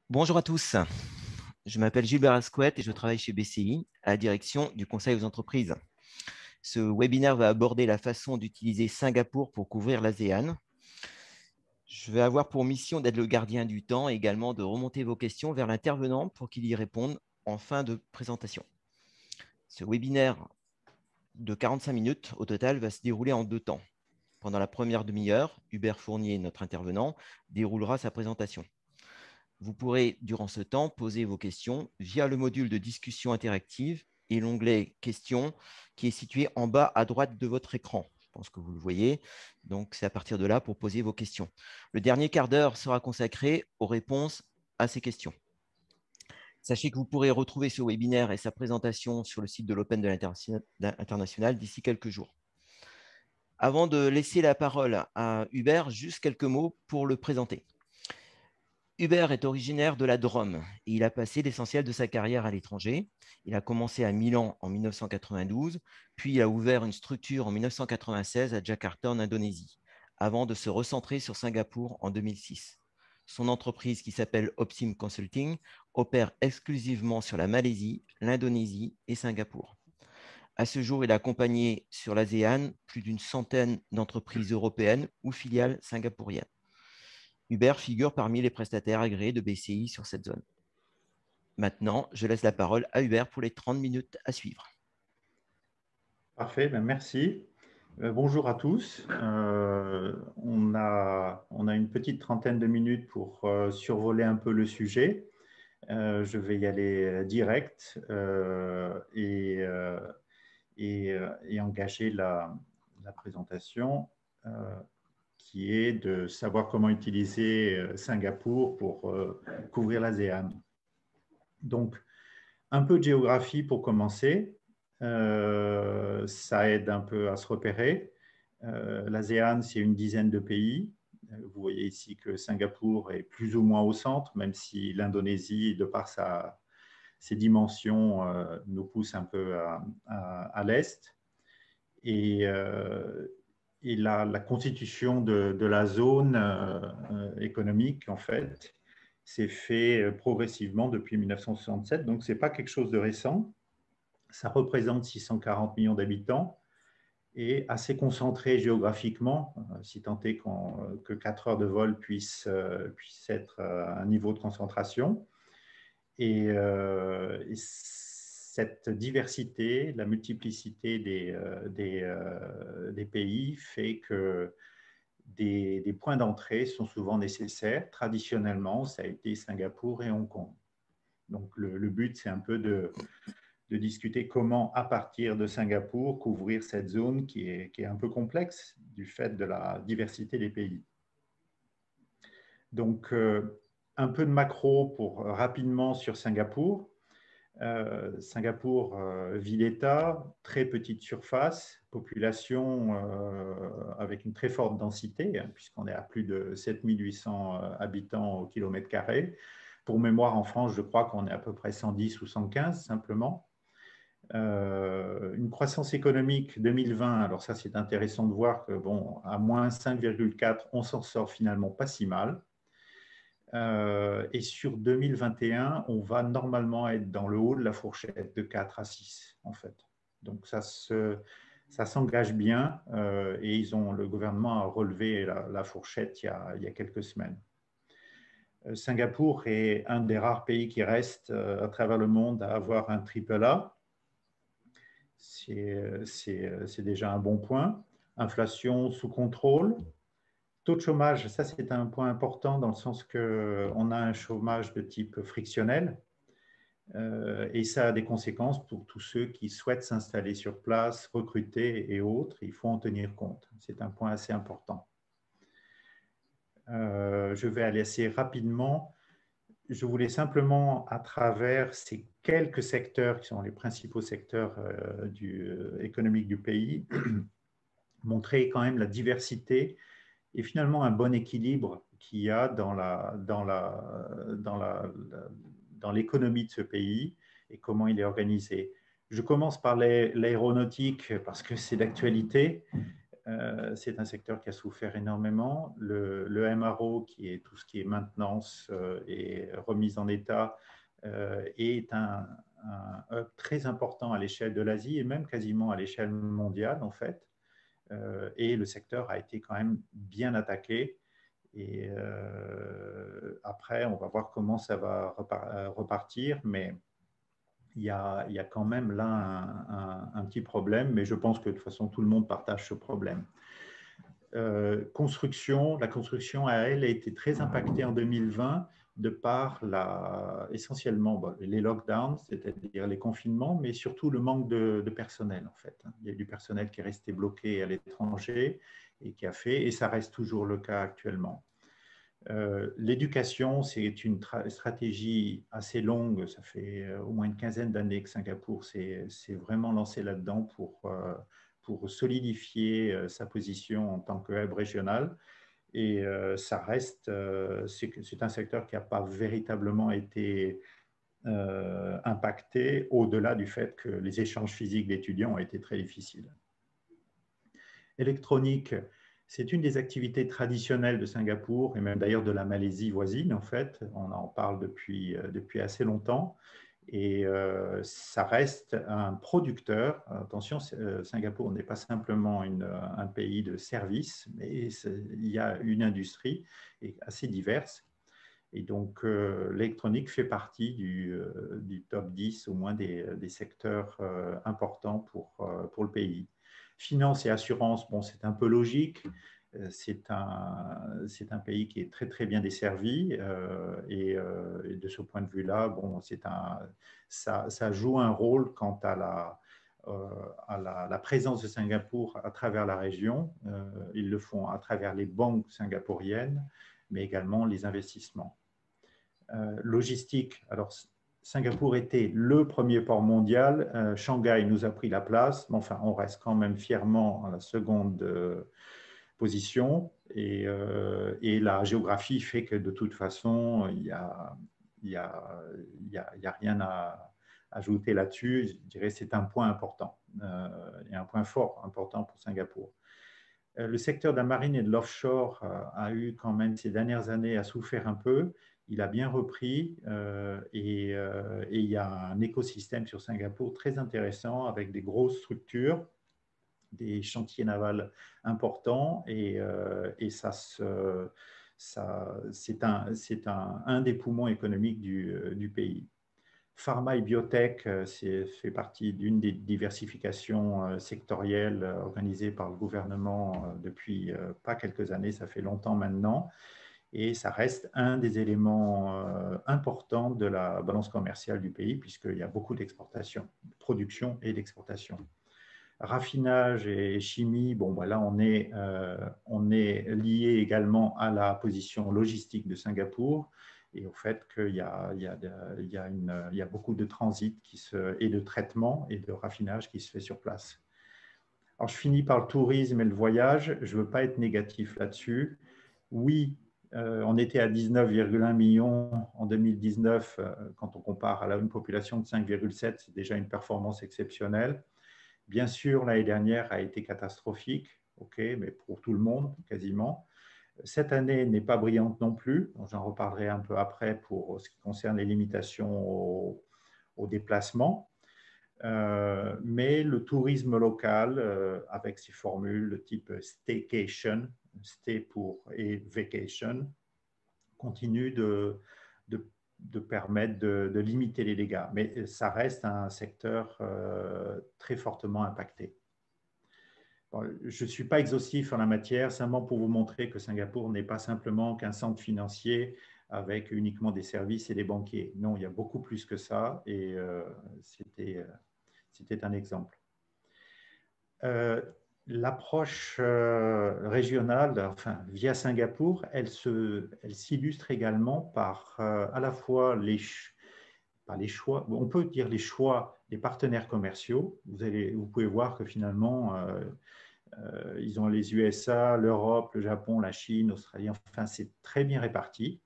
Bonjour à tous, je m'appelle Gilbert Asquette et je travaille chez BCI à la direction du conseil aux entreprises. Ce webinaire va aborder la façon d'utiliser Singapour pour couvrir l'ASEAN. Je vais avoir pour mission d'être le gardien du temps et également de remonter vos questions vers l'intervenant pour qu'il y réponde en fin de présentation. Ce webinaire de 45 minutes au total va se dérouler en deux temps. Pendant la première demi-heure, Hubert Fournier, notre intervenant, déroulera sa présentation. Vous pourrez, durant ce temps, poser vos questions via le module de discussion interactive et l'onglet Questions qui est situé en bas à droite de votre écran. Je pense que vous le voyez. Donc, c'est à partir de là pour poser vos questions. Le dernier quart d'heure sera consacré aux réponses à ces questions. Sachez que vous pourrez retrouver ce webinaire et sa présentation sur le site de l'Open de l'International d'ici quelques jours. Avant de laisser la parole à Hubert, juste quelques mots pour le présenter. Hubert est originaire de la Drôme et il a passé l'essentiel de sa carrière à l'étranger. Il a commencé à Milan en 1992, puis il a ouvert une structure en 1996 à Jakarta en Indonésie, avant de se recentrer sur Singapour en 2006. Son entreprise, qui s'appelle Opsim Consulting, opère exclusivement sur la Malaisie, l'Indonésie et Singapour. À ce jour, il a accompagné sur l'ASEAN plus d'une centaine d'entreprises européennes ou filiales singapouriennes. Hubert figure parmi les prestataires agréés de BCI sur cette zone. Maintenant, je laisse la parole à Hubert pour les 30 minutes à suivre. Parfait, ben merci. Bonjour à tous. On a une petite trentaine de minutes pour survoler un peu le sujet. Je vais y aller direct et engager la présentation qui est de savoir comment utiliser Singapour pour couvrir l'ASEAN. Donc, un peu de géographie pour commencer. Ça aide un peu à se repérer. L'ASEAN, c'est une dizaine de pays. Vous voyez ici que Singapour est plus ou moins au centre, même si l'Indonésie, de par ses dimensions, nous pousse un peu à l'est. Et, la constitution de la zone économique, en fait, s'est fait progressivement depuis 1967. Donc, ce n'est pas quelque chose de récent. Ça représente 640 millions d'habitants et assez concentré géographiquement, si tant est que 4 heures de vol puissent être un niveau de concentration. Et cette diversité, la multiplicité des pays fait que des points d'entrée sont souvent nécessaires. Traditionnellement, ça a été Singapour et Hong Kong. Donc le but, c'est un peu de discuter comment, à partir de Singapour, couvrir cette zone qui est un peu complexe du fait de la diversité des pays. Donc, un peu de macro pour rapidement sur Singapour. Singapour, ville-État, très petite surface, population avec une très forte densité, hein, puisqu'on est à plus de 7800 habitants au kilomètre carré. Pour mémoire, en France, je crois qu'on est à peu près 110 ou 115 simplement. Une croissance économique 2020, alors ça c'est intéressant de voir que bon, à moins 5,4, on s'en sort finalement pas si mal. Et sur 2021, on va normalement être dans le haut de la fourchette de 4 à 6 en fait. Donc ça s'engage bien et le gouvernement a relevé la fourchette il y a quelques semaines. Singapour est un des rares pays qui reste à travers le monde à avoir un triple A. C'est déjà un bon point. Inflation sous contrôle. Taux de chômage, ça c'est un point important dans le sens qu'on a un chômage de type frictionnel et ça a des conséquences pour tous ceux qui souhaitent s'installer sur place, recruter et autres. Il faut en tenir compte. C'est un point assez important. Je vais aller assez rapidement. Je voulais simplement, à travers ces quelques secteurs qui sont les principaux secteurs économiques du pays, montrer quand même la diversité et finalement un bon équilibre qu'il y a dans l'économie de ce pays et comment il est organisé. Je commence par l'aéronautique parce que c'est d'actualité. c'est un secteur qui a souffert énormément. Le MRO, qui est tout ce qui est maintenance et remise en état, est un hub très important à l'échelle de l'Asie et même quasiment à l'échelle mondiale, en fait. Et le secteur a été quand même bien attaqué. Et après, on va voir comment ça va repartir, mais il y a quand même là un petit problème, mais je pense que de toute façon, tout le monde partage ce problème. La construction, elle, a été très impactée en 2020 de par essentiellement les lockdowns, c'est-à-dire les confinements, mais surtout le manque de personnel, en fait. Il y a du personnel qui est resté bloqué à l'étranger et qui a fait, et ça reste toujours le cas actuellement. L'éducation, c'est une stratégie assez longue. Ça fait au moins une quinzaine d'années que Singapour s'est vraiment lancé là-dedans pour solidifier sa position en tant que hub régional. Et ça reste, c'est un secteur qui n'a pas véritablement été impacté au-delà du fait que les échanges physiques d'étudiants ont été très difficiles. Électronique, c'est une des activités traditionnelles de Singapour et même d'ailleurs de la Malaisie voisine, en fait. On en parle depuis assez longtemps et ça reste un producteur. Attention, Singapour n'est pas simplement un pays de services, mais il y a une industrie assez diverse. Et donc, l'électronique fait partie du top 10 au moins des secteurs importants pour le pays. Finance et assurance, bon, c'est un peu logique. C'est un pays qui est très, très bien desservi. Et de ce point de vue-là, bon, ça joue un rôle quant à la présence de Singapour à travers la région. Ils le font à travers les banques singapouriennes, mais également les investissements. Logistique, alors Singapour était le premier port mondial. Shanghai nous a pris la place, mais enfin, on reste quand même fièrement à la seconde position. Et la géographie fait que de toute façon, il y a rien à ajouter là-dessus. Je dirais que c'est un point important et un point fort important pour Singapour. Le secteur de la marine et de l'offshore a eu quand même ces dernières années a souffert un peu. Il a bien repris et il y a un écosystème sur Singapour très intéressant avec des grosses structures, des chantiers navals importants et c'est un des poumons économiques du pays. Pharma et biotech, fait partie d'une des diversifications sectorielles organisées par le gouvernement depuis pas quelques années, ça fait longtemps maintenant. Et ça reste un des éléments importants de la balance commerciale du pays, puisqu'il y a beaucoup d'exportation, de production et d'exportation. Raffinage et chimie, bon, ben là, on est lié également à la position logistique de Singapour et au fait qu'il y a beaucoup de transit et de traitement et de raffinage qui se fait sur place. Alors, je finis par le tourisme et le voyage. Je ne veux pas être négatif là-dessus. Oui, on était à 19,1 millions en 2019. Quand on compare à une population de 5,7, c'est déjà une performance exceptionnelle. Bien sûr, l'année dernière a été catastrophique, mais pour tout le monde, quasiment. Cette année n'est pas brillante non plus. J'en reparlerai un peu après pour ce qui concerne les limitations au déplacement. Mais le tourisme local, avec ses formules de type staycation, stay et vacation, continue de permettre de limiter les dégâts. Mais ça reste un secteur très fortement impacté. Bon, je ne suis pas exhaustif en la matière, simplement pour vous montrer que Singapour n'est pas simplement qu'un centre financier avec uniquement des services et des banquiers. Non, il y a beaucoup plus que ça et c'était un exemple. L'approche régionale, enfin, via Singapour, elle s'illustre également par à la fois par les choix, on peut dire les choix des partenaires commerciaux. Vous pouvez voir que finalement, ils ont les USA, l'Europe, le Japon, la Chine, l'Australie, enfin, c'est très bien réparti.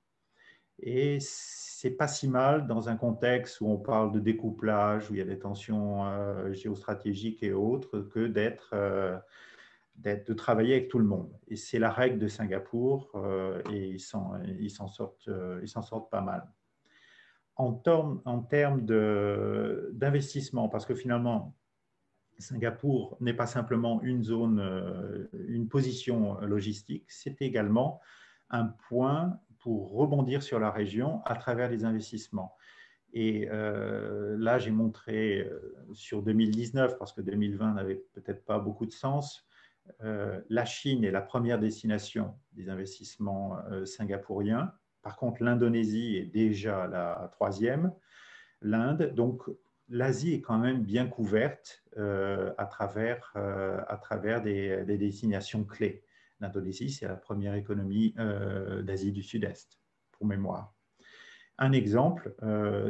Et c'est pas si mal dans un contexte où on parle de découplage, où il y a des tensions géostratégiques et autres, que de travailler avec tout le monde. Et c'est la règle de Singapour et ils s'en sortent pas mal. En termes d'investissement, parce que finalement, Singapour n'est pas simplement une zone, une position logistique, c'est également un point pour rebondir sur la région à travers les investissements. Et là, j'ai montré sur 2019, parce que 2020 n'avait peut-être pas beaucoup de sens, la Chine est la première destination des investissements singapouriens. Par contre, l'Indonésie est déjà la troisième, l'Inde. Donc, l'Asie est quand même bien couverte à travers des destinations clés. L'Indonésie, c'est la première économie d'Asie du Sud-Est, pour mémoire. Un exemple,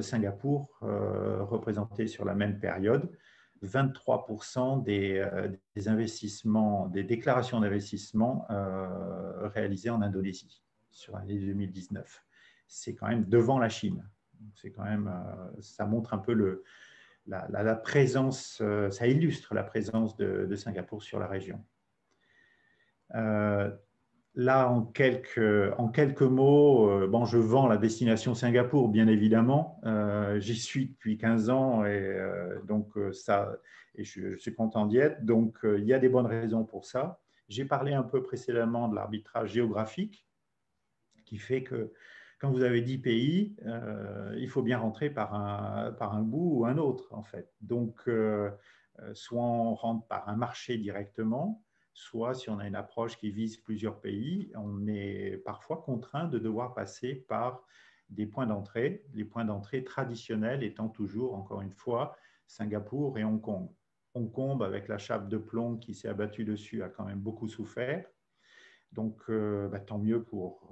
Singapour, représenté sur la même période, 23% des investissements, des déclarations d'investissement réalisées en Indonésie sur l'année 2019. C'est quand même devant la Chine. C'est quand même, ça montre un peu la présence, ça illustre la présence de Singapour sur la région. Là, en quelques mots, bon, je vends la destination Singapour, bien évidemment. J'y suis depuis 15 ans et je suis content d'y être. Donc, il y a des bonnes raisons pour ça. J'ai parlé un peu précédemment de l'arbitrage géographique qui fait que quand vous avez 10 pays, il faut bien rentrer par un bout ou un autre, en fait. Donc, soit on rentre par un marché directement, soit si on a une approche qui vise plusieurs pays, on est parfois contraint de devoir passer par des points d'entrée, les points d'entrée traditionnels étant toujours, encore une fois, Singapour et Hong Kong. Hong Kong, avec la chape de plomb qui s'est abattue dessus, a quand même beaucoup souffert. Donc, tant mieux pour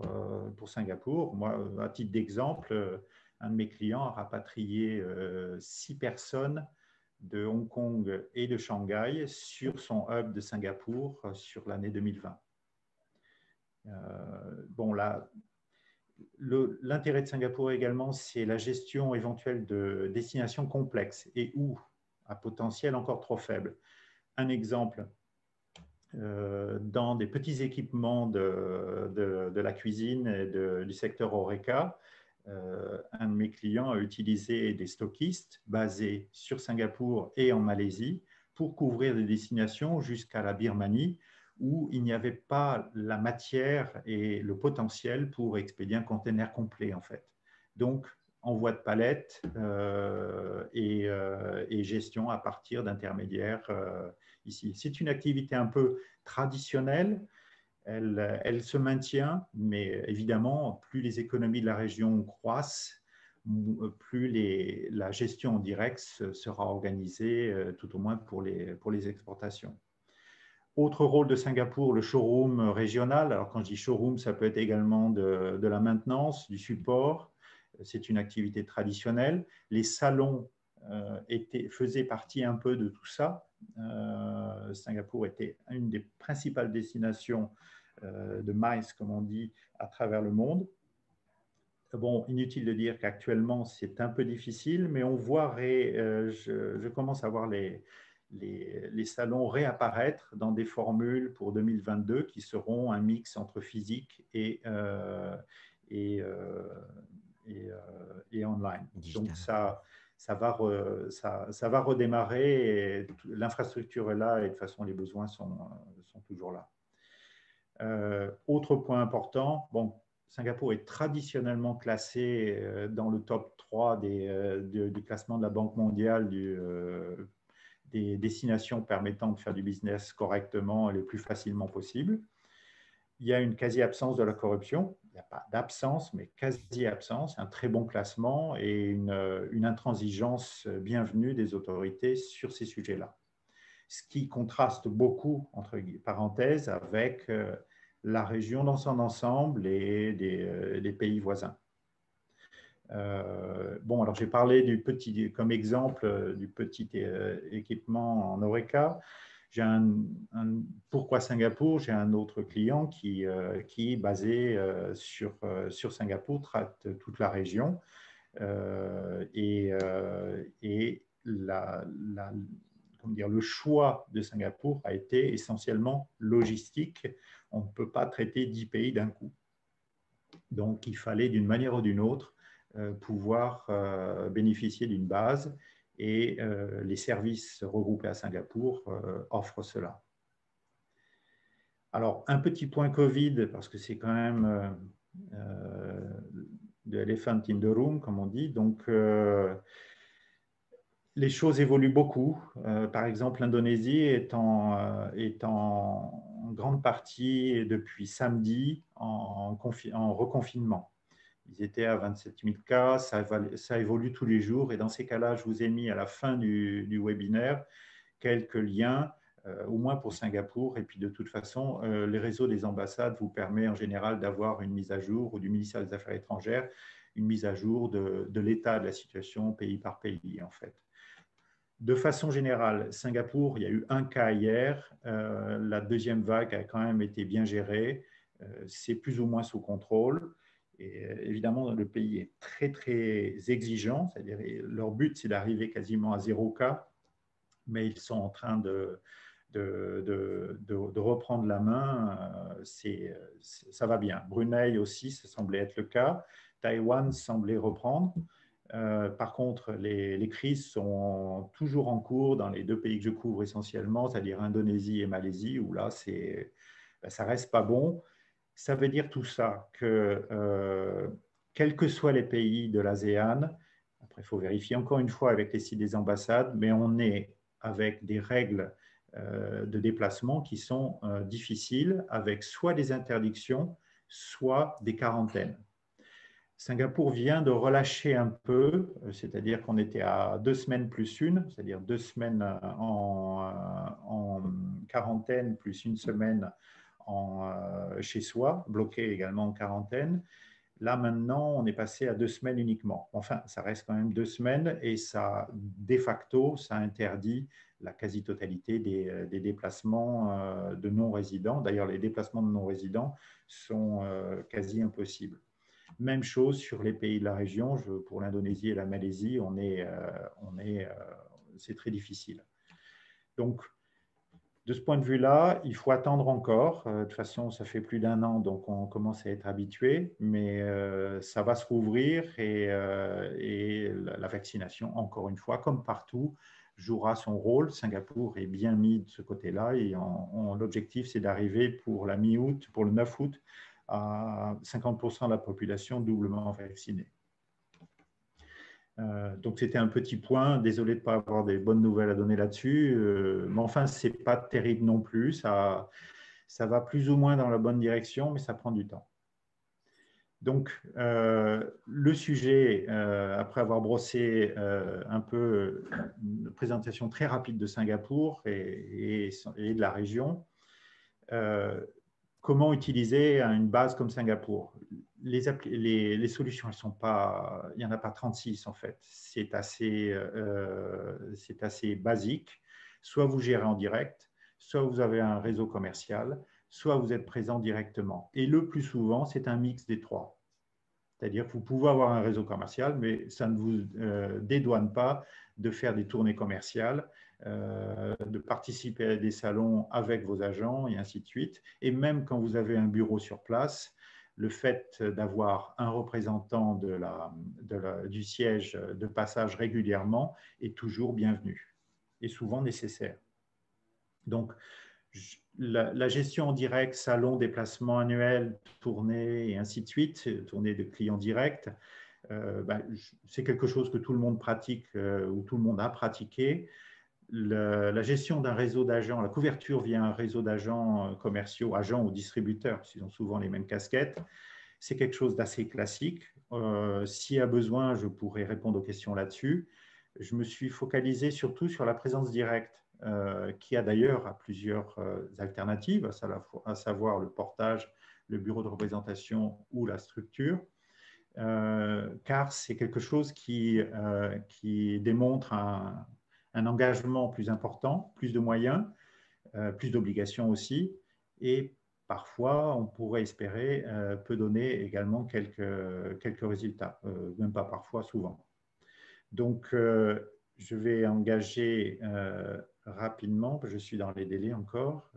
Singapour. Moi, à titre d'exemple, un de mes clients a rapatrié 6 personnes de Hong Kong et de Shanghai sur son hub de Singapour sur l'année 2020. Bon, là, l'intérêt de Singapour également, c'est la gestion éventuelle de destinations complexes et ou à potentiel encore trop faible. Un exemple, dans des petits équipements de la cuisine et du secteur HoReCa, un de mes clients a utilisé des stockistes basés sur Singapour et en Malaisie pour couvrir des destinations jusqu'à la Birmanie où il n'y avait pas la matière et le potentiel pour expédier un conteneur complet en fait. Donc, envoi de palettes et gestion à partir d'intermédiaires ici. C'est une activité un peu traditionnelle. Elle se maintient, mais évidemment, plus les économies de la région croissent, plus la gestion en direct sera organisée, tout au moins pour les exportations. Autre rôle de Singapour, le showroom régional. Alors, quand je dis showroom, ça peut être également de la maintenance, du support. C'est une activité traditionnelle. Les salons faisaient partie un peu de tout ça. Singapour était une des principales destinations de MICE, comme on dit, à travers le monde. Bon, inutile de dire qu'actuellement, c'est un peu difficile, mais on voit, je commence à voir les salons réapparaître dans des formules pour 2022 qui seront un mix entre physique et online. Digital. Donc, ça va redémarrer et l'infrastructure est là et de toute façon, les besoins sont toujours là. Autre point important, bon, Singapour est traditionnellement classé dans le top 3 du classement de la Banque mondiale des destinations permettant de faire du business correctement et le plus facilement possible. Il y a une quasi-absence de la corruption. Il n'y a pas d'absence, mais quasi-absence, un très bon classement et une intransigeance bienvenue des autorités sur ces sujets-là. Ce qui contraste beaucoup, entre parenthèses, avec la région dans son ensemble et des pays voisins. Bon, alors j'ai parlé comme exemple du petit équipement en HoReCa. Pourquoi Singapour? J'ai un autre client qui basé sur Singapour, traite toute la région et le choix de Singapour a été essentiellement logistique. On ne peut pas traiter 10 pays d'un coup. Donc, il fallait d'une manière ou d'une autre pouvoir bénéficier d'une base et les services regroupés à Singapour offrent cela. Alors, un petit point Covid, parce que c'est quand même de elephant in the room, comme on dit. Donc, les choses évoluent beaucoup. Par exemple, l'Indonésie est en grande partie, depuis samedi, en reconfinement. Ils étaient à 27 000 cas, ça évolue tous les jours. Et dans ces cas-là, je vous ai mis à la fin du webinaire quelques liens, au moins pour Singapour. Et puis, de toute façon, les réseaux des ambassades vous permet en général d'avoir une mise à jour, ou du ministère des Affaires étrangères, une mise à jour de l'état de la situation pays par pays, en fait. De façon générale, Singapour, il y a eu un cas hier. La deuxième vague a quand même été bien gérée. C'est plus ou moins sous contrôle. Et évidemment, le pays est très, très exigeant. C'est-à-dire, leur but, c'est d'arriver quasiment à 0 cas. Mais ils sont en train de reprendre la main. Ça va bien. Brunei aussi, ça semblait être le cas. Taïwan semblait reprendre. Par contre, les crises sont toujours en cours dans les deux pays que je couvre essentiellement, c'est-à-dire Indonésie et Malaisie, où là, ça reste pas bon. Ça veut dire tout ça que, quels que soient les pays de l'ASEAN, après, il faut vérifier encore une fois avec les sites des ambassades, mais on est avec des règles de déplacement qui sont difficiles, avec soit des interdictions, soit des quarantaines. Singapour vient de relâcher un peu, c'est-à-dire qu'on était à 2 semaines plus une, c'est-à-dire 2 semaines en quarantaine plus une semaine chez soi, bloqué également en quarantaine. Là, maintenant, on est passé à 2 semaines uniquement. Enfin, ça reste quand même 2 semaines et ça, de facto, ça interdit la quasi-totalité des déplacements de non-résidents. D'ailleurs, les déplacements de non-résidents sont quasi impossibles. Même chose sur les pays de la région. Pour l'Indonésie et la Malaisie, c'est très difficile. Donc, de ce point de vue-là, il faut attendre encore. De toute façon, ça fait plus d'1 an, donc on commence à être habitué, mais ça va se rouvrir et la vaccination, encore une fois, comme partout, jouera son rôle. Singapour est bien mis de ce côté-là et l'objectif, c'est d'arriver pour la mi-août, pour le 9 août, à 50% de la population doublement vaccinée. Donc, c'était un petit point. Désolé de ne pas avoir des bonnes nouvelles à donner là-dessus. Mais enfin, ce n'est pas terrible non plus. Ça va plus ou moins dans la bonne direction, mais ça prend du temps. Donc, le sujet, après avoir brossé un peu une présentation très rapide de Singapour et de la région, comment utiliser une base comme Singapour? Les solutions, elles sont pas, il n'y en a pas 36 en fait. C'est assez basique. Soit vous gérez en direct, soit vous avez un réseau commercial, soit vous êtes présent directement. Et le plus souvent, c'est un mix des trois. C'est-à-dire que vous pouvez avoir un réseau commercial, mais ça ne vous dédouane pas de faire des tournées commerciales, de participer à des salons avec vos agents et ainsi de suite. Et même quand vous avez un bureau sur place, le fait d'avoir un représentant du siège de passage régulièrement est toujours bienvenu et souvent nécessaire. Donc, la gestion en direct, salon, déplacement annuel, tournée et ainsi de suite, tournée de clients directs, c'est quelque chose que tout le monde pratique ou tout le monde a pratiqué. La gestion d'un réseau d'agents, la couverture via un réseau d'agents commerciaux, agents ou distributeurs, parce qu'ils ont souvent les mêmes casquettes, c'est quelque chose d'assez classique. S'il y a besoin, je pourrais répondre aux questions là-dessus. Je me suis focalisé surtout sur la présence directe, qui a d'ailleurs plusieurs alternatives, à savoir le portage, le bureau de représentation ou la structure, car c'est quelque chose qui démontre un engagement plus important, plus de moyens, plus d'obligations aussi, et parfois, on pourrait espérer, peut donner également quelques résultats, même pas parfois, souvent. Donc, je vais engager rapidement, je suis dans les délais encore.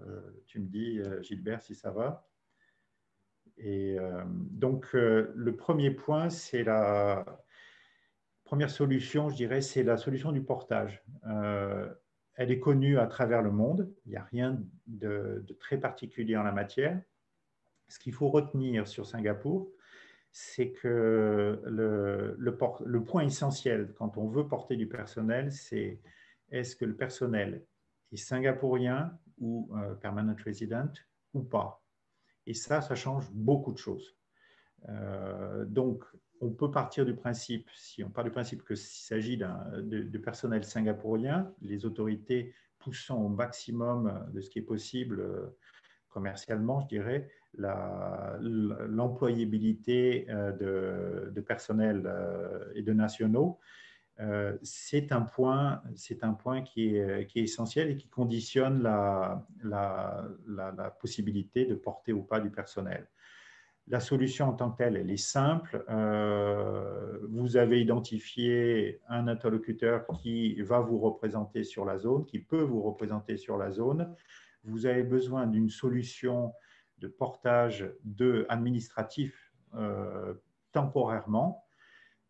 Tu me dis, Gilbert, si ça va. Et donc, le premier point, c'est la première solution, je dirais, c'est la solution du portage. Elle est connue à travers le monde. Il n'y a rien de très particulier en la matière. Ce qu'il faut retenir sur Singapour, c'est que le point essentiel quand on veut porter du personnel, c'est est-ce que le personnel est singapourien ou permanent resident ou pas. Et ça change beaucoup de choses. Donc, on peut partir du principe, si on part du principe qu'il s'agit de personnel singapourien, les autorités poussant au maximum de ce qui est possible commercialement, je dirais, l'employabilité de personnel et de nationaux, c'est un point qui est essentiel et qui conditionne la possibilité de porter ou pas du personnel. La solution en tant que telle, elle est simple. Vous avez identifié un interlocuteur qui va vous représenter sur la zone, qui peut vous représenter sur la zone. Vous avez besoin d'une solution de portage administratif temporairement,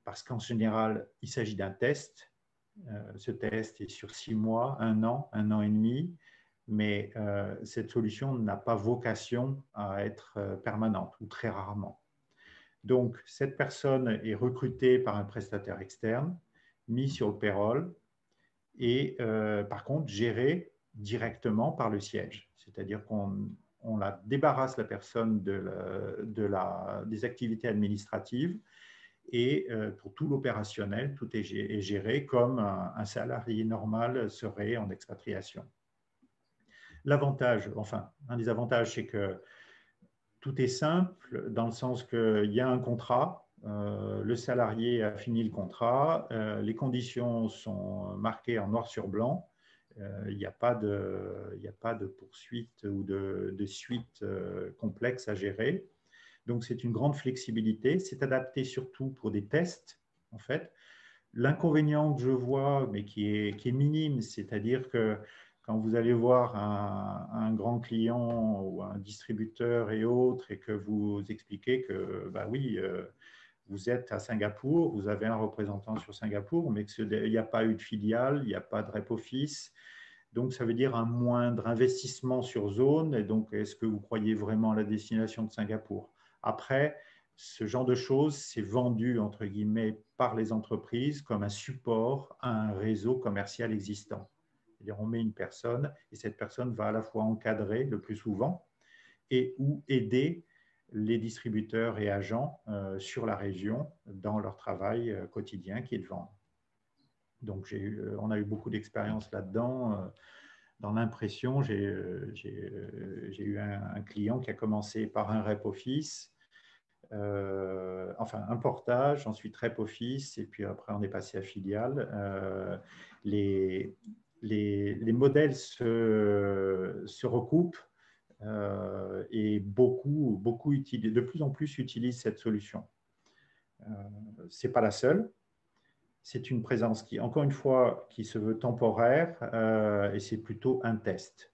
parce qu'en général, il s'agit d'un test. Ce test est sur 6 mois, 1 an et demi. Mais cette solution n'a pas vocation à être permanente ou très rarement. Donc, cette personne est recrutée par un prestataire externe, mis sur le payroll et par contre gérée directement par le siège. C'est-à-dire qu'on la débarrasse la personne des activités administratives et pour tout l'opérationnel, tout est géré comme un salarié normal serait en expatriation. L'avantage, enfin, un des avantages, c'est que tout est simple dans le sens qu'il y a un contrat, le salarié a fini le contrat, les conditions sont marquées en noir sur blanc, il n'y a pas de poursuite ou de suite complexe à gérer. Donc, c'est une grande flexibilité. C'est adapté surtout pour des tests, en fait. L'inconvénient que je vois, mais qui est minime, c'est-à-dire que quand vous allez voir un grand client ou un distributeur et autres et que vous expliquez que, bah oui, vous êtes à Singapour, vous avez un représentant sur Singapour, mais qu'il n'y a pas eu de filiale, il n'y a pas de rep office. Donc, ça veut dire un moindre investissement sur zone. Et donc, est-ce que vous croyez vraiment à la destination de Singapour? Après, ce genre de choses, c'est vendu, entre guillemets, par les entreprises comme un support à un réseau commercial existant. C'est-à-dire, on met une personne et cette personne va à la fois encadrer le plus souvent et ou aider les distributeurs et agents sur la région dans leur travail quotidien qui est de vendre. Donc, on a eu beaucoup d'expérience là-dedans. Dans l'impression, j'ai eu un client qui a commencé par un rep office, enfin un portage, ensuite rep office, et puis après on est passé à filiale. Les modèles se recoupent et de plus en plus utilisent cette solution. Ce n'est pas la seule. C'est une présence qui, encore une fois, qui se veut temporaire et c'est plutôt un test.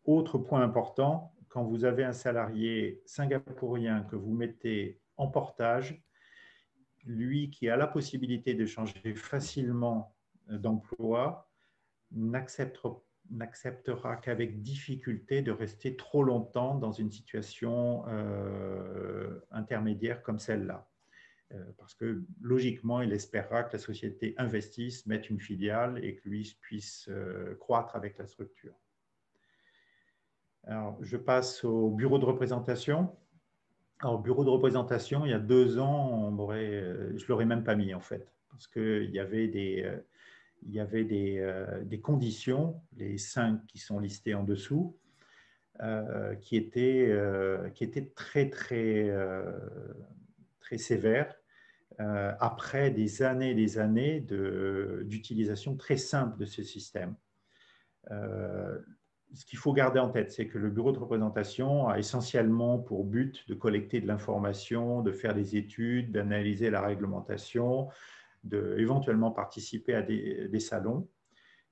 Autre point important, quand vous avez un salarié singapourien que vous mettez en portage, lui qui a la possibilité de changer facilement d'emploi, n'acceptera qu'avec difficulté de rester trop longtemps dans une situation intermédiaire comme celle-là. Parce que logiquement, il espérera que la société investisse, mette une filiale et que lui puisse croître avec la structure. Alors, je passe au bureau de représentation. Alors, au bureau de représentation, il y a 2 ans, je ne l'aurais même pas mis en fait, parce qu'il y avait des conditions, les 5 qui sont listées en dessous, qui étaient très, très, très sévères. Après des années et des années d'utilisation très simple de ce système. Ce qu'il faut garder en tête, c'est que le bureau de représentation a essentiellement pour but de collecter de l'information, de faire des études, d'analyser la réglementation, d'éventuellement participer à des salons.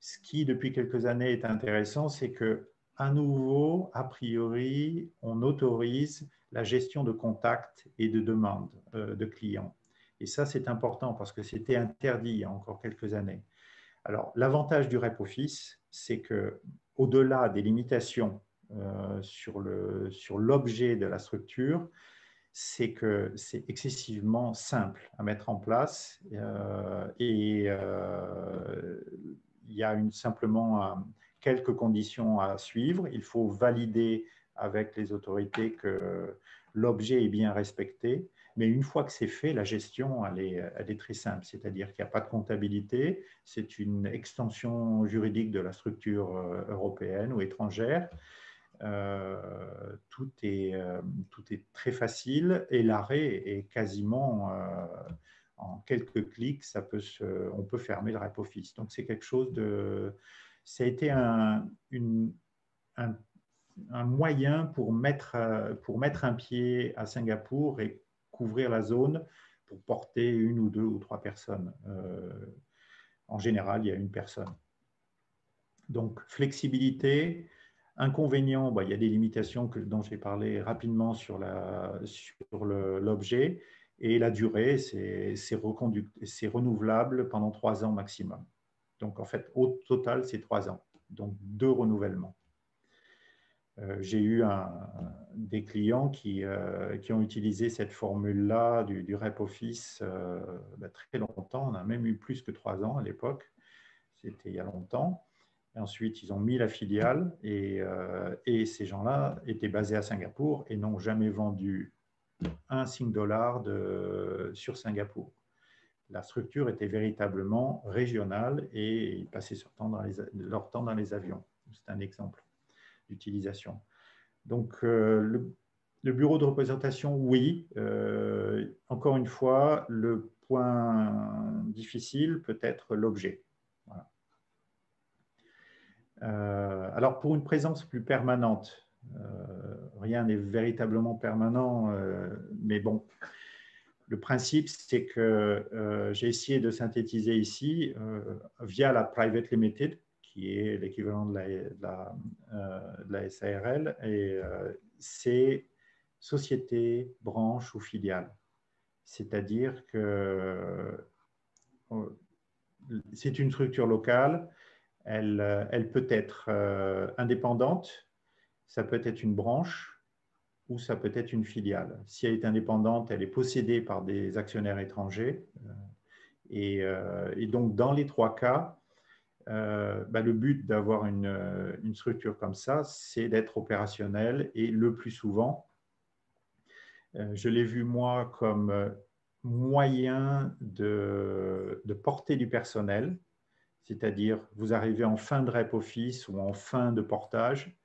Ce qui, depuis quelques années, est intéressant, c'est que, à nouveau, a priori, on autorise la gestion de contacts et de demandes de clients. Et ça, c'est important parce que c'était interdit il y a encore quelques années. Alors, l'avantage du Rep Office, c'est que, au-delà des limitations sur l'objet de la structure, c'est que c'est excessivement simple à mettre en place et il y a simplement quelques conditions à suivre. Il faut valider avec les autorités que l'objet est bien respecté. Mais une fois que c'est fait, la gestion, elle est très simple. C'est-à-dire qu'il n'y a pas de comptabilité. C'est une extension juridique de la structure européenne ou étrangère. Tout est très facile et l'arrêt est quasiment en quelques clics, on peut fermer le Rep Office. Donc c'est quelque chose ça a été un moyen pour mettre un pied à Singapour et couvrir la zone pour porter une ou deux ou trois personnes. En général, il y a une personne. Donc flexibilité. Inconvénient, il y a des limitations dont j'ai parlé rapidement sur l'objet. Et la durée, c'est renouvelable pendant 3 ans maximum. Donc, en fait, au total, c'est 3 ans. Donc, 2 renouvellements. J'ai eu des clients qui ont utilisé cette formule-là du Rep Office très longtemps. On a même eu plus que 3 ans à l'époque. C'était il y a longtemps. Et ensuite, ils ont mis la filiale et ces gens-là étaient basés à Singapour et n'ont jamais vendu un $. Sur Singapour. La structure était véritablement régionale et ils passaient leur temps dans les avions. C'est un exemple d'utilisation. Donc, le bureau de représentation, oui. Encore une fois, le point difficile peut être l'objet. Voilà. Alors, pour une présence plus permanente, rien n'est véritablement permanent, mais bon, le principe, c'est que j'ai essayé de synthétiser ici via la Private Limited, qui est l'équivalent de la SARL, et c'est société, branche ou filiale. C'est-à-dire que c'est une structure locale. Elle peut être indépendante, ça peut être une branche ou ça peut être une filiale. Si elle est indépendante, elle est possédée par des actionnaires étrangers. Et donc, dans les 3 cas, le but d'avoir une structure comme ça, c'est d'être opérationnel et le plus souvent, je l'ai vu moi comme moyen de porter du personnel. C'est-à-dire, vous arrivez en fin de Rep Office ou en fin de portage.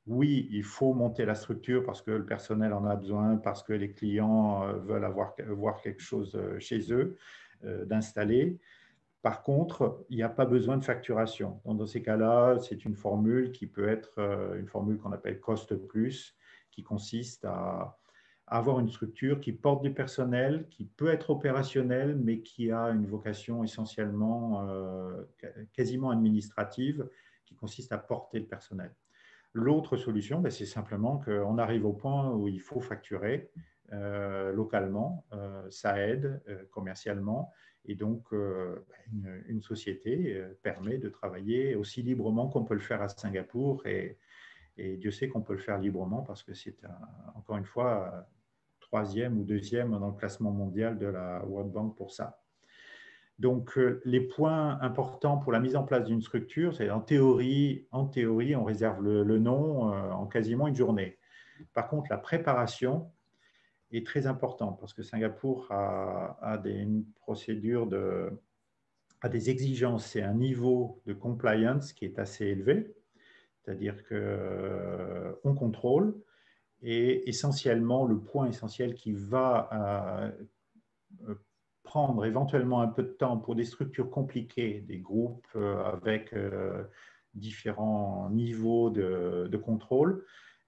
Oui, il faut monter la structure parce que le personnel en a besoin, parce que les clients veulent voir quelque chose chez eux, d'installer. Par contre, il n'y a pas besoin de facturation. Donc, dans ces cas-là, c'est une formule qui peut être une formule qu'on appelle cost plus, qui consiste à avoir une structure qui porte du personnel, qui peut être opérationnelle, mais qui a une vocation essentiellement quasiment administrative, qui consiste à porter le personnel. L'autre solution, c'est simplement qu'on arrive au point où il faut facturer localement, ça aide commercialement, et donc une société permet de travailler aussi librement qu'on peut le faire à Singapour, et Dieu sait qu'on peut le faire librement parce que c'est encore une fois 3e ou 2e dans le classement mondial de la World Bank pour ça. Donc, les points importants pour la mise en place d'une structure, c'est en théorie, on réserve le nom en quasiment une journée. Par contre, la préparation est très importante parce que Singapour a une procédure a des exigences et un niveau de compliance qui est assez élevé. C'est-à-dire qu'on contrôle et essentiellement, le point essentiel qui va prendre éventuellement un peu de temps pour des structures compliquées, des groupes avec différents niveaux de contrôle,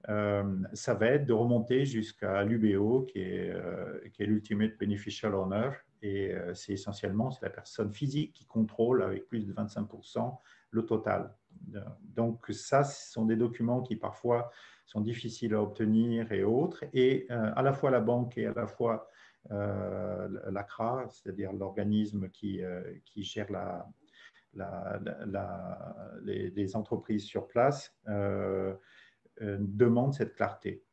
ça va être de remonter jusqu'à l'UBO, qui est l'Ultimate Beneficial Owner, et c'est essentiellement la personne physique qui contrôle avec plus de 25% le total. Donc ça, ce sont des documents qui parfois sont difficiles à obtenir et autres. Et à la fois la banque et à la fois l'ACRA, c'est-à-dire l'organisme qui gère les entreprises sur place, demandent cette clarté.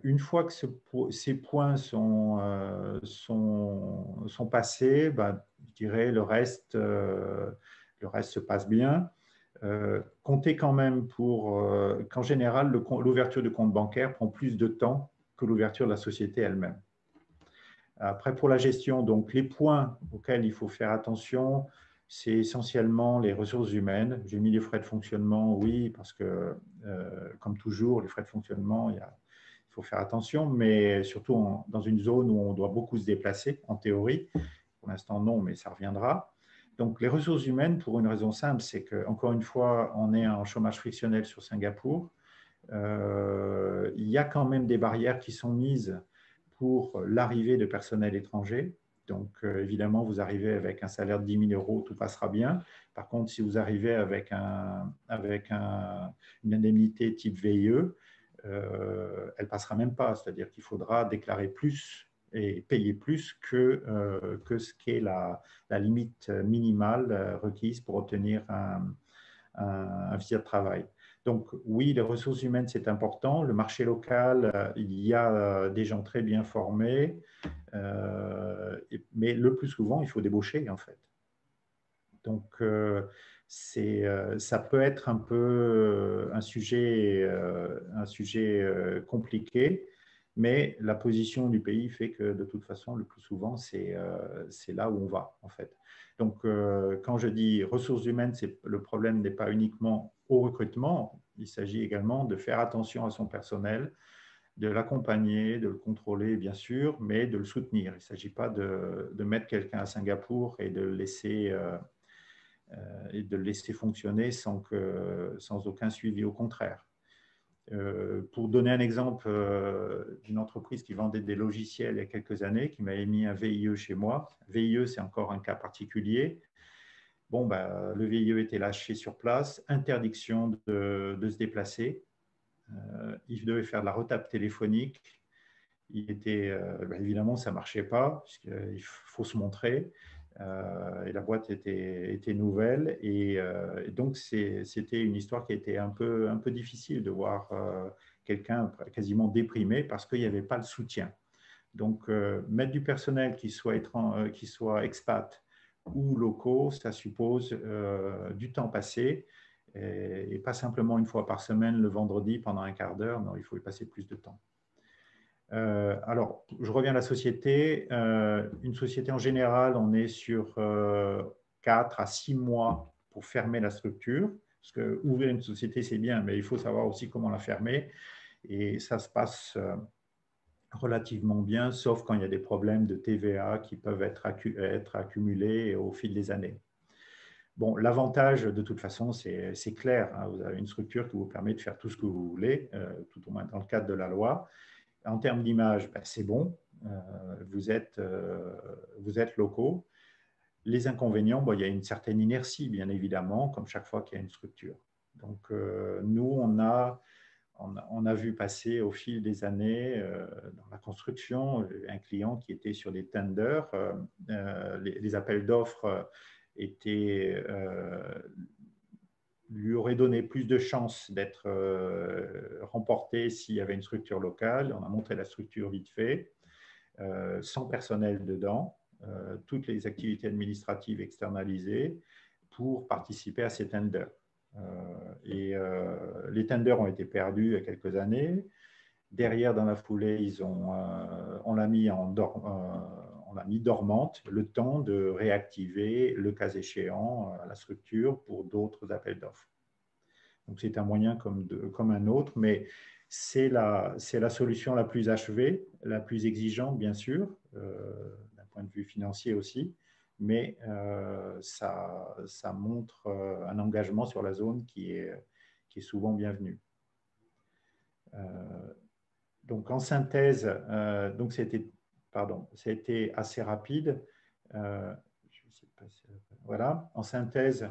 Une fois que ces points sont passés, ben, je dirais le reste se passe bien. Comptez quand même qu'en général, l'ouverture du compte bancaire prend plus de temps que l'ouverture de la société elle-même. Après, pour la gestion, donc les points auxquels il faut faire attention, c'est essentiellement les ressources humaines. J'ai mis les frais de fonctionnement, oui, parce que, comme toujours, les frais de fonctionnement, il faut faire attention, mais surtout dans une zone où on doit beaucoup se déplacer, en théorie. Pour l'instant, non, mais ça reviendra. Donc, les ressources humaines, pour une raison simple, c'est qu'encore une fois, on est en chômage frictionnel sur Singapour. Il y a quand même des barrières qui sont mises pour l'arrivée de personnel étranger. Donc, évidemment, vous arrivez avec un salaire de 10 000 euros, tout passera bien. Par contre, si vous arrivez avec une indemnité type VIE, elle ne passera même pas. C'est-à-dire qu'il faudra déclarer plus et payer plus que ce qu'est la limite minimale requise pour obtenir un visa de travail. Donc oui, les ressources humaines, c'est important. Le marché local, il y a des gens très bien formés, mais le plus souvent, il faut débaucher en fait. Donc ça peut être un peu un sujet compliqué, mais la position du pays fait que de toute façon, le plus souvent, c'est là où on va en fait. Donc, quand je dis ressources humaines, le problème n'est pas uniquement au recrutement, il s'agit également de faire attention à son personnel, de l'accompagner, de le contrôler, bien sûr, mais de le soutenir. Il ne s'agit pas de mettre quelqu'un à Singapour et de le laisser fonctionner sans aucun suivi, au contraire. Pour donner un exemple d'une entreprise qui vendait des logiciels il y a quelques années, qui m'avait mis un VIE chez moi. VIE, c'est encore un cas particulier. Bon, ben, le VIE était lâché sur place, interdiction de se déplacer. Il devait faire de la retape téléphonique. Évidemment, ça ne marchait pas, puisqu'il faut se montrer. Et la boîte était nouvelle. Et donc, c'était une histoire qui était un peu difficile de voir quelqu'un quasiment déprimé parce qu'il n'y avait pas le soutien. Donc, mettre du personnel qui soit expat ou locaux, ça suppose du temps passé et pas simplement une fois par semaine le vendredi pendant un quart d'heure. Non, il faut y passer plus de temps. Alors, je reviens à la société. Une société en général, on est sur 4 à 6 mois pour fermer la structure. Parce que ouvrir une société, c'est bien, mais il faut savoir aussi comment la fermer. Et ça se passe relativement bien, sauf quand il y a des problèmes de TVA qui peuvent être accumulés au fil des années. Bon, l'avantage, de toute façon, c'est clair. Hein. Vous avez une structure qui vous permet de faire tout ce que vous voulez, tout au moins dans le cadre de la loi. En termes d'image, ben, c'est bon. Vous êtes locaux. Les inconvénients, bon, il y a une certaine inertie, bien évidemment, comme chaque fois qu'il y a une structure. Donc, nous, on a vu passer au fil des années dans la construction un client qui était sur des tenders. Les appels d'offres lui auraient donné plus de chances d'être remportés s'il y avait une structure locale. On a montré la structure vite fait, sans personnel dedans, toutes les activités administratives externalisées pour participer à ces tenders. Les tenders ont été perdus il y a quelques années. Derrière, dans la foulée, on l'a mis dormante, le temps de réactiver, le cas échéant, la structure pour d'autres appels d'offres. Donc, c'est un moyen comme un autre, mais c'est la solution la plus achevée, la plus exigeante, bien sûr, d'un point de vue financier aussi, mais ça montre un engagement sur la zone qui est souvent bienvenu. Donc, en synthèse, donc c'était assez rapide. Voilà, en synthèse,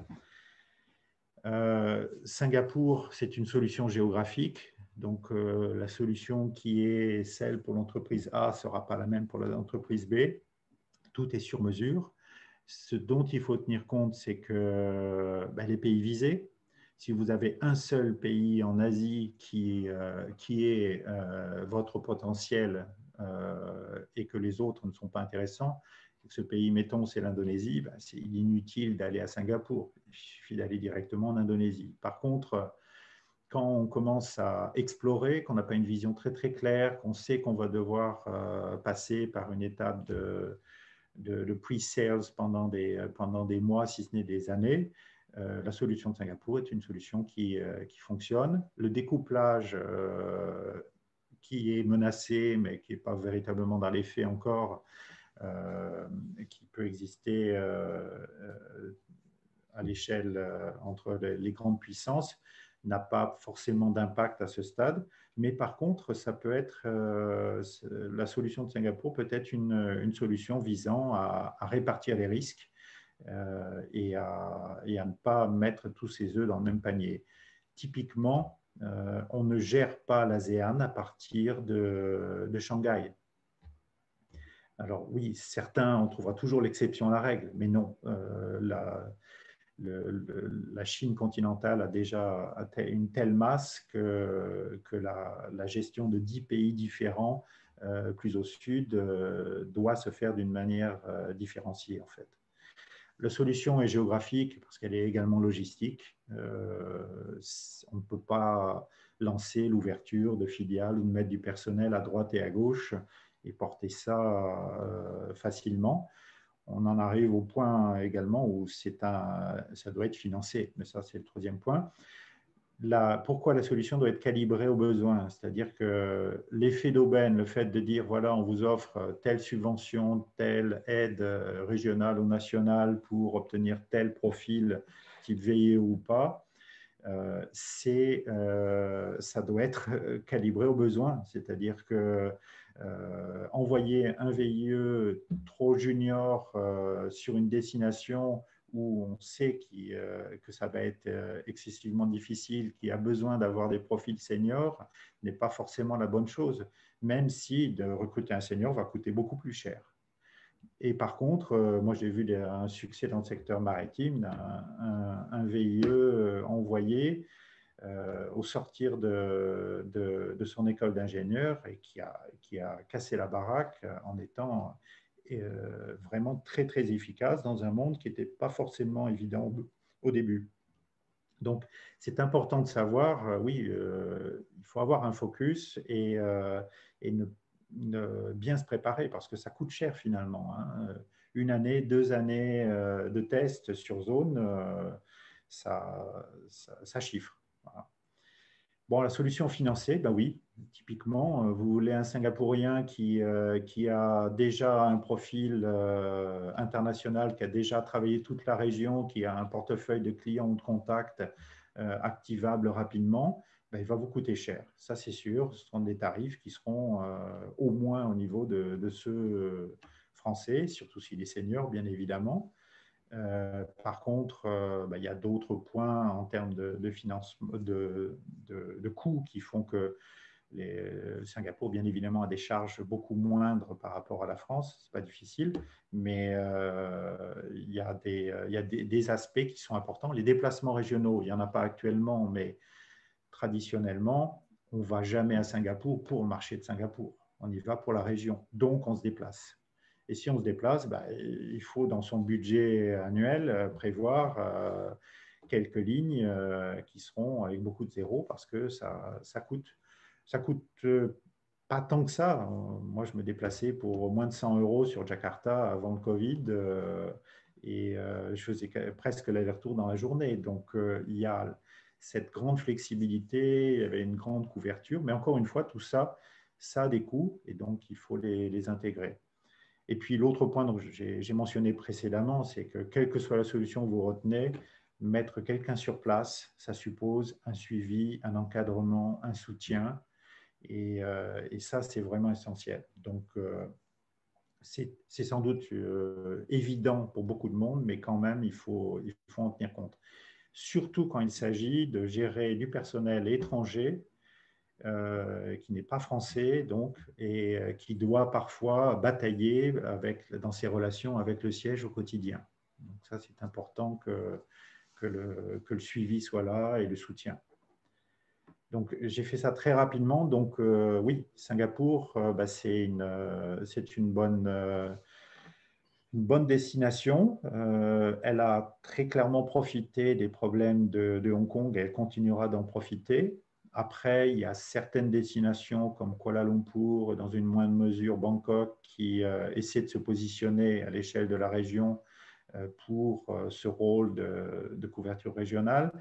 Singapour, c'est une solution géographique. Donc, la solution qui est celle pour l'entreprise A ne sera pas la même pour l'entreprise B. Tout est sur mesure. Ce dont il faut tenir compte, c'est que les pays visés, si vous avez un seul pays en Asie qui est votre potentiel et que les autres ne sont pas intéressants, ce pays, mettons, c'est l'Indonésie, c'est inutile d'aller à Singapour. Il suffit d'aller directement en Indonésie. Par contre, quand on commence à explorer, qu'on n'a pas une vision très très claire, qu'on sait qu'on va devoir passer par une étape de pre-sales pendant des mois, si ce n'est des années, la solution de Singapour est une solution qui fonctionne. Le découplage qui est menacé, mais qui n'est pas véritablement dans les faits encore, qui peut exister à l'échelle entre les grandes puissances, n'a pas forcément d'impact à ce stade. Mais par contre, ça peut être, la solution de Singapour peut être une solution visant à répartir les risques et à ne pas mettre tous ses œufs dans le même panier. Typiquement, on ne gère pas l'ASEAN à partir de Shanghai. Alors oui, certains, on trouvera toujours l'exception à la règle, mais non. La Chine continentale a déjà une telle masse que la gestion de 10 pays différents plus au sud doit se faire d'une manière différenciée en fait. La solution est géographique parce qu'elle est également logistique. On ne peut pas lancer l'ouverture de filiales ou de mettre du personnel à droite et à gauche et porter ça facilement. On en arrive au point également où ça doit être financé, mais ça c'est le troisième point. Pourquoi la solution doit être calibrée aux besoins, c'est-à-dire que l'effet d'aubaine, le fait de dire voilà, on vous offre telle subvention, telle aide régionale ou nationale pour obtenir tel profil, type VIE ou pas, ça doit être calibré aux besoins, c'est-à-dire que envoyer un VIE trop junior sur une destination où on sait que ça va être excessivement difficile, qui a besoin d'avoir des profils seniors, n'est pas forcément la bonne chose, même si de recruter un senior va coûter beaucoup plus cher. Et par contre, moi j'ai vu un succès dans le secteur maritime, un VIE envoyé au sortir de son école d'ingénieur et qui a cassé la baraque en étant vraiment très très efficace dans un monde qui n'était pas forcément évident au début. Donc c'est important de savoir, oui, il faut avoir un focus et bien se préparer parce que ça coûte cher finalement. Hein. Une année, 2 années de tests sur zone, ça chiffre. Voilà. Bon, la solution financée, ben oui, typiquement, vous voulez un Singapourien qui a déjà un profil international, qui a déjà travaillé toute la région, qui a un portefeuille de clients ou de contacts activable rapidement, ben, il va vous coûter cher. Ça, c'est sûr. Ce seront des tarifs qui seront au moins au niveau de ceux français, surtout s'il est senior, bien évidemment. Par contre, il y a d'autres points en termes de financement, de coûts qui font que Singapour, bien évidemment, a des charges beaucoup moindres par rapport à la France. Ce n'est pas difficile, mais il y a des aspects qui sont importants. Les déplacements régionaux, il n'y en a pas actuellement, mais traditionnellement, on ne va jamais à Singapour pour le marché de Singapour. On y va pour la région. Donc, on se déplace. Et si on se déplace, il faut dans son budget annuel prévoir quelques lignes qui seront avec beaucoup de zéros parce que ça coûte pas tant que ça. Moi, je me déplaçais pour moins de 100 € sur Jakarta avant le Covid et je faisais presque l'aller-retour dans la journée. Donc, il y a cette grande flexibilité, il y avait une grande couverture. Mais encore une fois, tout ça, ça a des coûts et donc il faut les intégrer. Et puis l'autre point que j'ai mentionné précédemment, c'est que quelle que soit la solution que vous retenez, mettre quelqu'un sur place, ça suppose un suivi, un encadrement, un soutien. Et ça, c'est vraiment essentiel. Donc, c'est sans doute évident pour beaucoup de monde, mais quand même, il faut en tenir compte. surtout quand il s'agit de gérer du personnel étranger qui n'est pas français donc, et qui doit parfois batailler dans ses relations avec le siège au quotidien. Donc ça, c'est important que le suivi soit là et le soutien. Donc, j'ai fait ça très rapidement. Donc, oui, Singapour, c'est une bonne destination. Elle a très clairement profité des problèmes de Hong Kong et elle continuera d'en profiter. Après, il y a certaines destinations comme Kuala Lumpur, dans une moindre mesure Bangkok, qui essaient de se positionner à l'échelle de la région pour ce rôle de couverture régionale,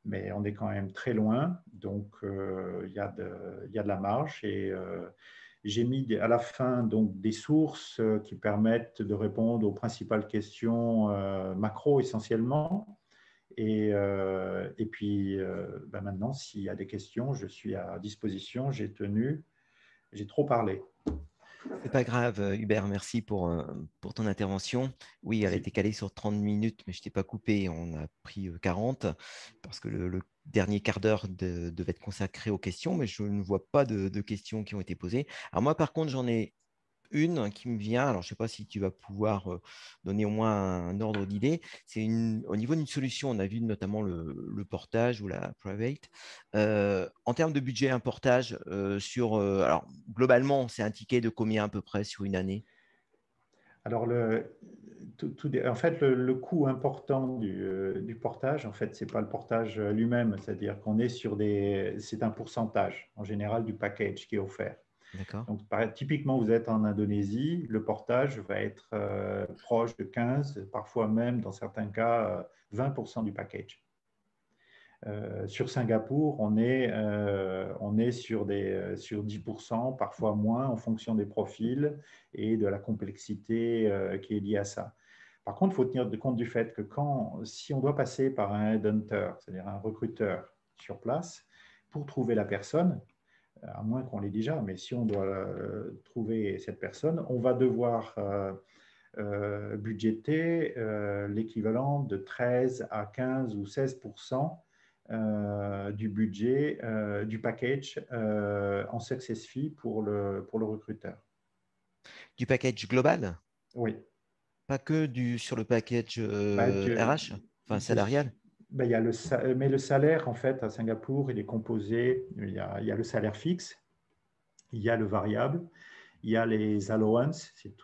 mais on est quand même très loin, donc il y a de la marge. Et j'ai mis à la fin donc, des sources qui permettent de répondre aux principales questions macro essentiellement. Et puis maintenant, s'il y a des questions, je suis à disposition. J'ai trop parlé. C'est pas grave, Hubert, merci pour ton intervention. Oui, elle a été calée sur 30 minutes, mais je t'ai pas coupé, on a pris 40 parce que le dernier quart d'heure devait être consacré aux questions, mais je ne vois pas de questions qui ont été posées. Alors moi, par contre, j'en ai une qui me vient, alors je ne sais pas si tu vas pouvoir donner au moins un ordre d'idée, c'est au niveau d'une solution, on a vu notamment le portage ou la private. En termes de budget, un portage alors globalement, c'est un ticket de combien à peu près sur une année? Alors, en fait, le coût important du portage, en fait, ce n'est pas le portage lui-même, c'est-à-dire qu'on est c'est un pourcentage en général du package qui est offert. D'accord. Donc, typiquement, vous êtes en Indonésie, le portage va être proche de 15, parfois même, dans certains cas, 20% du package. Sur Singapour, on est sur 10%, parfois moins, en fonction des profils et de la complexité qui est liée à ça. Par contre, il faut tenir compte du fait que si on doit passer par un headhunter, c'est-à-dire un recruteur sur place, pour trouver la personne, à moins qu'on l'ait déjà, mais si on doit trouver cette personne, on va devoir budgéter l'équivalent de 13 à 15 ou 16% du budget du package en success fee pour le recruteur. Du package global, Oui. pas que sur le package Bah, RH, enfin salarial. il y a mais le salaire, en fait, à Singapour, il est composé, il y a le salaire fixe, il y a le variable, il y a les allowances, c'est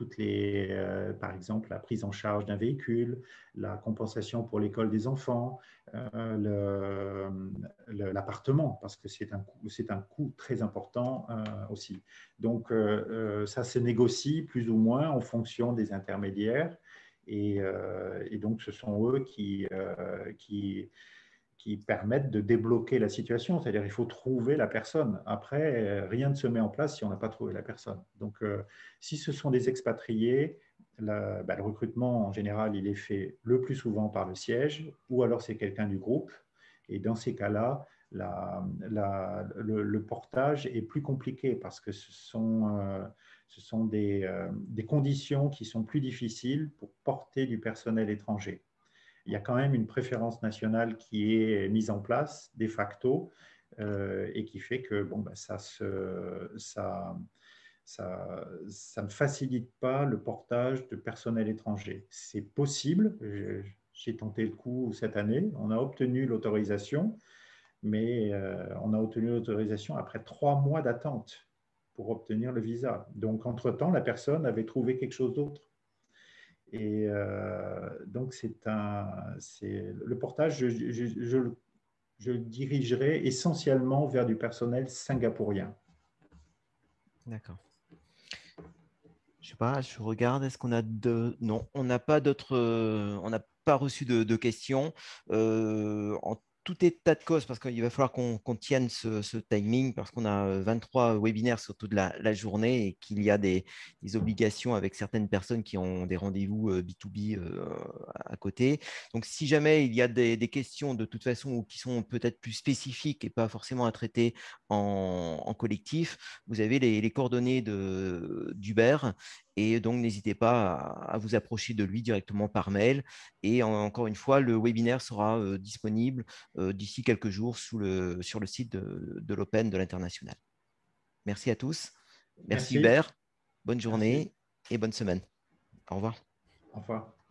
par exemple, la prise en charge d'un véhicule, la compensation pour l'école des enfants, l'appartement, parce que c'est un coût très important aussi. Donc, ça se négocie plus ou moins en fonction des intermédiaires. Et donc, ce sont eux qui permettent de débloquer la situation. C'est-à-dire qu'il faut trouver la personne. Après, rien ne se met en place si on n'a pas trouvé la personne. Donc, si ce sont des expatriés, le recrutement, en général, il est fait le plus souvent par le siège, ou alors c'est quelqu'un du groupe. Et dans ces cas-là, le portage est plus compliqué parce que ce sont des conditions qui sont plus difficiles pour porter du personnel étranger. Il y a quand même une préférence nationale qui est mise en place de facto et qui fait que ça ne facilite pas le portage de personnel étranger. C'est possible, j'ai tenté le coup cette année, on a obtenu l'autorisation, mais on a obtenu l'autorisation après 3 mois d'attente pour obtenir le visa. Donc, entre-temps, la personne avait trouvé quelque chose d'autre. Et donc, le portage, je le dirigerai essentiellement vers du personnel singapourien. D'accord. Je sais pas, je regarde, est-ce qu'on a Non, on n'a pas d'autres, on n'a pas reçu de questions. En tout état de cause, parce qu'il va falloir qu'on tienne ce timing, parce qu'on a 23 webinaires sur toute la journée et qu'il y a des obligations avec certaines personnes qui ont des rendez-vous B2B à côté. Donc, si jamais il y a des questions de toute façon ou qui sont peut-être plus spécifiques et pas forcément à traiter en collectif, vous avez les coordonnées d'Hubert Et donc, n'hésitez pas à vous approcher de lui directement par mail. Et encore une fois, le webinaire sera disponible d'ici quelques jours sur le site de l'Open de l'International. Merci à tous. Merci Merci. Hubert. Bonne Merci. journée et bonne semaine. Au revoir. Au revoir.